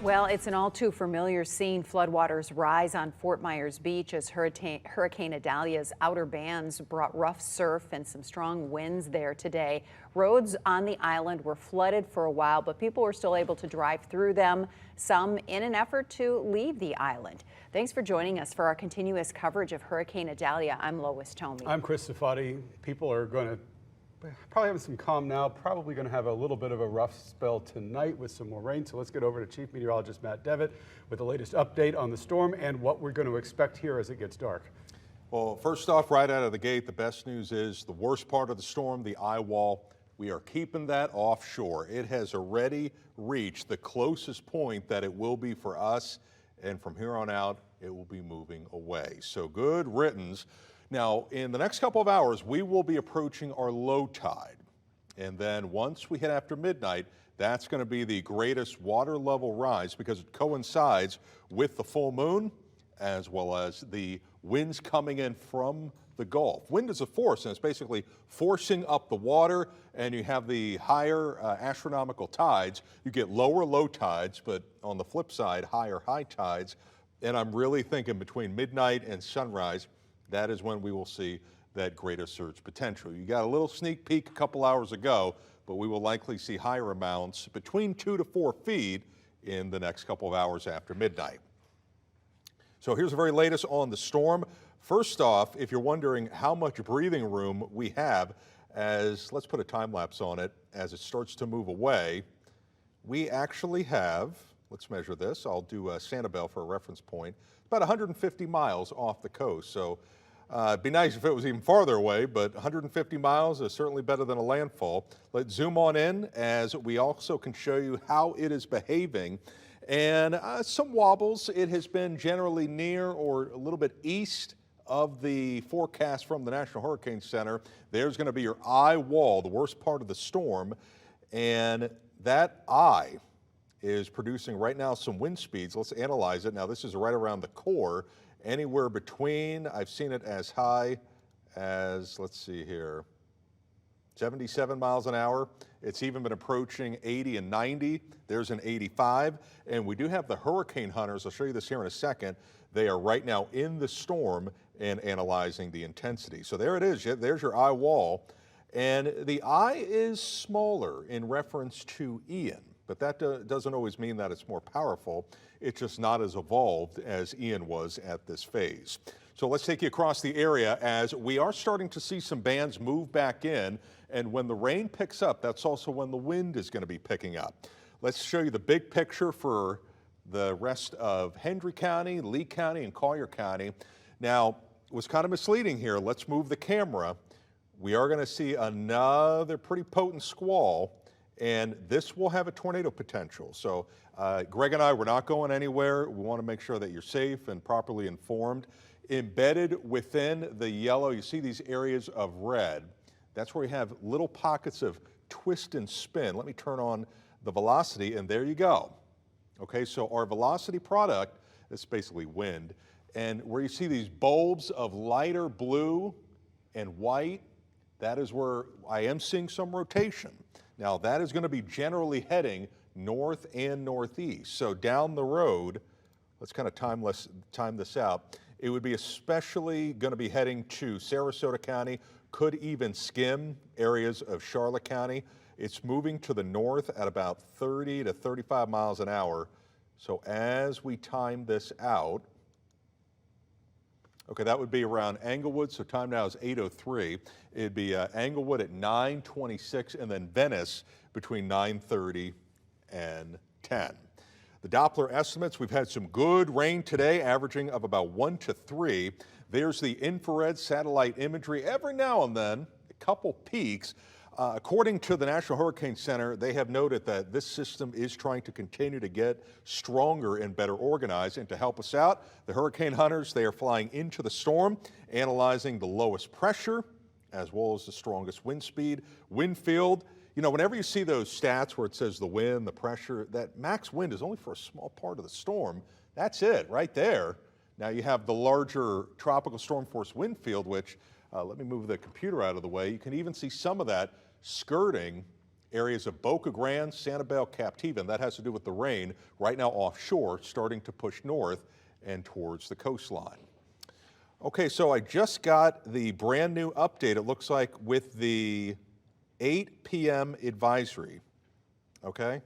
Well, it's an all too familiar scene. Floodwaters rise on Fort Myers Beach as Hurricane Idalia's outer bands brought rough surf and some strong winds there today. Roads on the island were flooded for a while, but people were still able to drive through them, some in an effort to leave the island. Thanks for joining us for our continuous coverage of Hurricane Idalia. I'm Lois Tomey. I'm Chris Safati. People are going to probably having some calm now, probably going to have a little bit of a rough spell tonight with some more rain. So let's get over to Chief Meteorologist Matt Devitt with the latest update on the storm and what we're going to expect here as it gets dark. Well, first off, right out of the gate, the best news is the worst part of the storm, the eye wall, we are keeping that offshore. It has already reached the closest point that it will be for us, and from here on out, it will be moving away. So good riddance. Now, in the next couple of hours, we will be approaching our low tide. And then once we hit after midnight, that's going to be the greatest water level rise because it coincides with the full moon as well as the winds coming in from the Gulf. Wind is a force, and it's basically forcing up the water, and you have the higher astronomical tides. You get lower low tides, but on the flip side, higher high tides. And I'm really thinking between midnight and sunrise, that is when we will see that greater surge potential. You got a little sneak peek a couple hours ago, but we will likely see higher amounts between 2 to 4 feet in the next couple of hours after midnight. So here's the very latest on the storm. First off, if you're wondering how much breathing room we have, let's put a time lapse on it, as it starts to move away, we actually have, let's measure this, I'll do Sanibel for a reference point, about 150 miles off the coast. So it'd be nice if it was even farther away, but 150 miles is certainly better than a landfall. Let's zoom on in as we also can show you how it is behaving. And some wobbles. It has been generally near or a little bit east of the forecast from the National Hurricane Center. There's going to be your eye wall, the worst part of the storm. And that eye is producing right now some wind speeds. Let's analyze it. Now, this is right around the core. Anywhere between, I've seen it as high as, let's see here, 77 miles an hour. It's even been approaching 80 and 90. There's an 85. And we do have the hurricane hunters. I'll show you this here in a second. They are right now in the storm and analyzing the intensity. So there it is. There's your eye wall. And the eye is smaller in reference to Ian, but that doesn't always mean that it's more powerful. It's just not as evolved as Ian was at this phase. So let's take you across the area as we are starting to see some bands move back in. And when the rain picks up, that's also when the wind is going to be picking up. Let's show you the big picture for the rest of Hendry County, Lee County, and Collier County. Now, it was kind of misleading here. Let's move the camera. We are going to see another pretty potent squall, and this will have a tornado potential. So Greg and I, we're not going anywhere. We want to make sure that you're safe and properly informed. Embedded within the yellow, you see these areas of red. That's where we have little pockets of twist and spin. Let me turn on the velocity, and there you go. Okay, so our velocity product, is basically wind, and where you see these bulbs of lighter blue and white, that is where I am seeing some rotation. Now, that is going to be generally heading north and northeast. So down the road, let's kind of time this out. It would be especially going to be heading to Sarasota County, could even skim areas of Charlotte County. It's moving to the north at about 30 to 35 miles an hour. So as we time this out, okay, that would be around Englewood, so time now is 8:03. It'd be Englewood at 9:26, and then Venice between 9:30 and 10. The Doppler estimates, we've had some good rain today, averaging of about 1 to 3. There's the infrared satellite imagery. Every now and then, a couple peaks. According to the National Hurricane Center, they have noted that this system is trying to continue to get stronger and better organized. And to help us out, the hurricane hunters, they are flying into the storm, analyzing the lowest pressure as well as the strongest wind speed, wind field. You know, whenever you see those stats where it says the wind, the pressure, that max wind is only for a small part of the storm. That's it right there. Now you have the larger tropical storm force wind field, which, let me move the computer out of the way. You can even see some of that skirting Areas of Boca Grande, Sanibel, Captiva, and that has to do with the rain right now offshore, starting to push north and towards the coastline. Okay, so I just got the brand new update, it looks like, with the 8 p.m. advisory. Okay?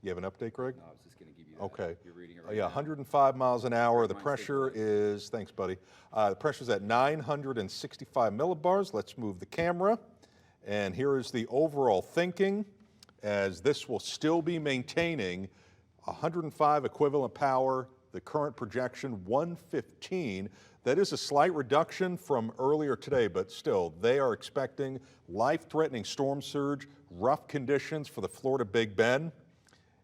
You have an update, Greg? No, I was just going to give you that. Okay. You're reading it right Yeah, now. 105 miles an hour. The Mine's pressure taking is, thanks, buddy. The pressure's at 965 millibars. Let's move the camera. And here is the overall thinking, as this will still be maintaining 105 equivalent power, the current projection 115. That is a slight reduction from earlier today, but still, they are expecting life-threatening storm surge, rough conditions for the Florida Big Bend.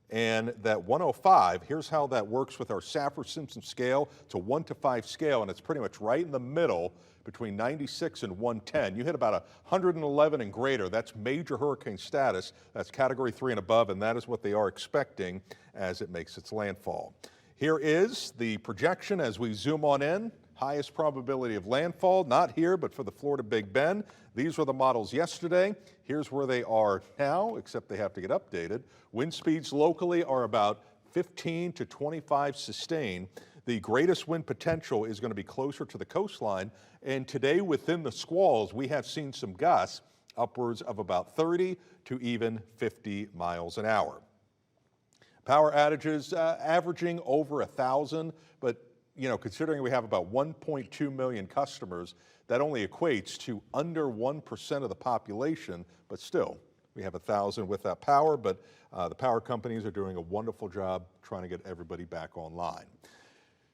And that 105, here's how that works with our Saffir-Simpson scale. It's a 1 to 5 scale, and it's pretty much right in the middle between 96 and 110. You hit about 111 and greater. That's major hurricane status. That's Category 3 and above, and that is what they are expecting as it makes its landfall. Here is the projection as we zoom on in. Highest probability of landfall, not here, but for the Florida Big Bend. These were the models yesterday. Here's where they are now, except they have to get updated. Wind speeds locally are about 15 to 25 sustained. The greatest wind potential is going to be closer to the coastline. And today within the squalls, we have seen some gusts upwards of about 30 to even 50 miles an hour. Power outages averaging over 1,000, but considering we have about 1.2 million customers, that only equates to under 1% of the population, but still, we have 1,000 without power, but the power companies are doing a wonderful job trying to get everybody back online.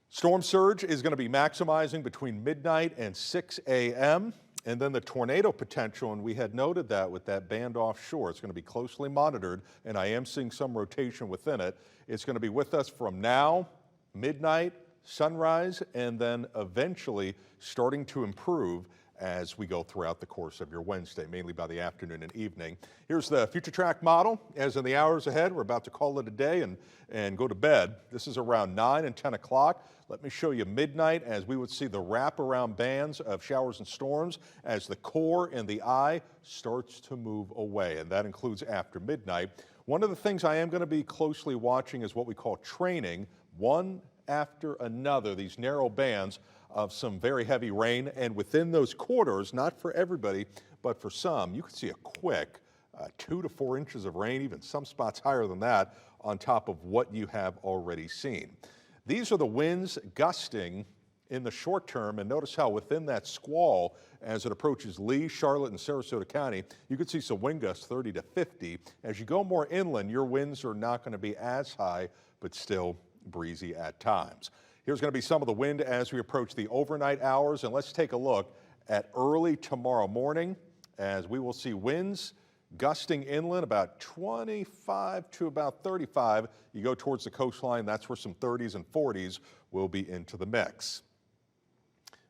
Storm surge is going to be maximizing between midnight and 6 a.m., and then the tornado potential, and we had noted that with that band offshore, it's going to be closely monitored, and I am seeing some rotation within it. It's going to be with us from now, midnight, sunrise, and then eventually starting to improve as we go throughout the course of your Wednesday, mainly by the afternoon and evening. Here's the future track model. As in the hours ahead, we're about to call it a day and go to bed. This is around 9 and 10 o'clock. Let me show you midnight as we would see the wraparound bands of showers and storms as the core and the eye starts to move away, and that includes after midnight. One of the things I am going to be closely watching is what we call training, one after another, these narrow bands of some very heavy rain, and within those quarters, not for everybody, but for some, you can see a quick 2 to 4 inches of rain, even some spots higher than that, on top of what you have already seen. These are the winds gusting in the short term, and notice how within that squall, as it approaches Lee, Charlotte, and Sarasota County, you could see some wind gusts 30 to 50. As you go more inland, your winds are not going to be as high, but still breezy at times. Here's going to be some of the wind as we approach the overnight hours, and let's take a look at early tomorrow morning as we will see winds gusting inland about 25 to about 35. You go towards the coastline, that's where some 30s and 40s will be into the mix.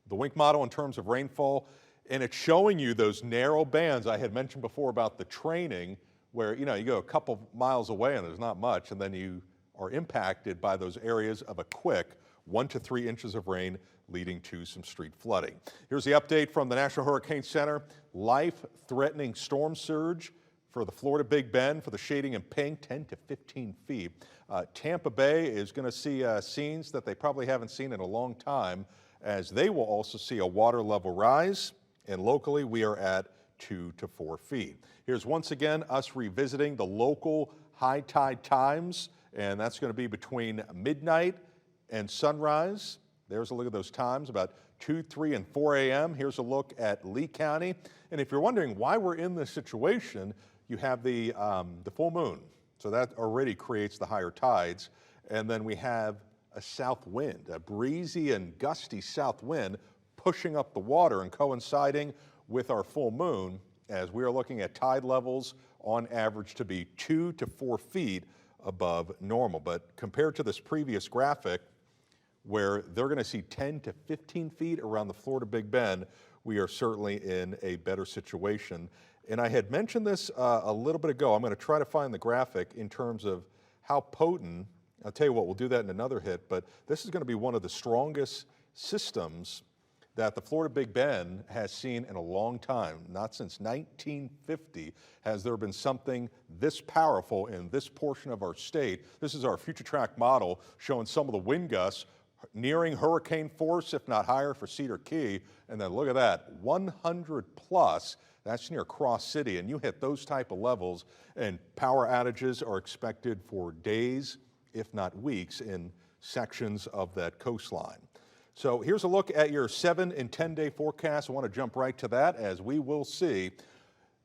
The WINK model in terms of rainfall, and it's showing you those narrow bands I had mentioned before about the training where, you go a couple miles away and there's not much, and then you are impacted by those areas of a quick 1 to 3 inches of rain leading to some street flooding. Here's the update from the National Hurricane Center. Life-threatening storm surge for the Florida Big Bend for the shading in pink, 10 to 15 feet. Tampa Bay is going to see scenes that they probably haven't seen in a long time, as they will also see a water level rise, and locally we are at 2 to 4 feet. Here's once again us revisiting the local high tide times, and that's going to be between midnight and sunrise. There's a look at those times, about 2, 3, and 4 a.m. Here's a look at Lee County. And if you're wondering why we're in this situation, you have the full moon. So that already creates the higher tides. And then we have a south wind, a breezy and gusty south wind pushing up the water and coinciding with our full moon, as we are looking at tide levels on average to be 2 to 4 feet above normal. But compared to this previous graphic, where they're going to see 10 to 15 feet around the Florida Big Bend, we are certainly in a better situation. And I had mentioned this a little bit ago. I'm going to try to find the graphic in terms of how potent. I'll tell you what, we'll do that in another hit, but this is going to be one of the strongest systems that the Florida Big Bend has seen in a long time. Not since 1950 has there been something this powerful in this portion of our state. This is our future track model showing some of the wind gusts nearing hurricane force, if not higher, for Cedar Key. And then look at that, 100 plus. That's near Cross City, and you hit those type of levels, and power outages are expected for days, if not weeks, in sections of that coastline. So here's a look at your 7 and 10-day forecast. I want to jump right to that, as we will see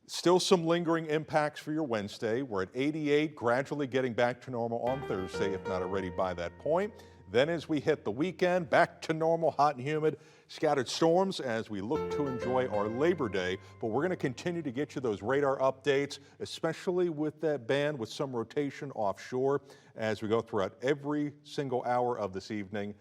still some lingering impacts for your Wednesday. We're at 88, gradually getting back to normal on Thursday, if not already by that point. Then as we hit the weekend, back to normal, hot and humid, scattered storms as we look to enjoy our Labor Day. But we're going to continue to get you those radar updates, especially with that band with some rotation offshore as we go throughout every single hour of this evening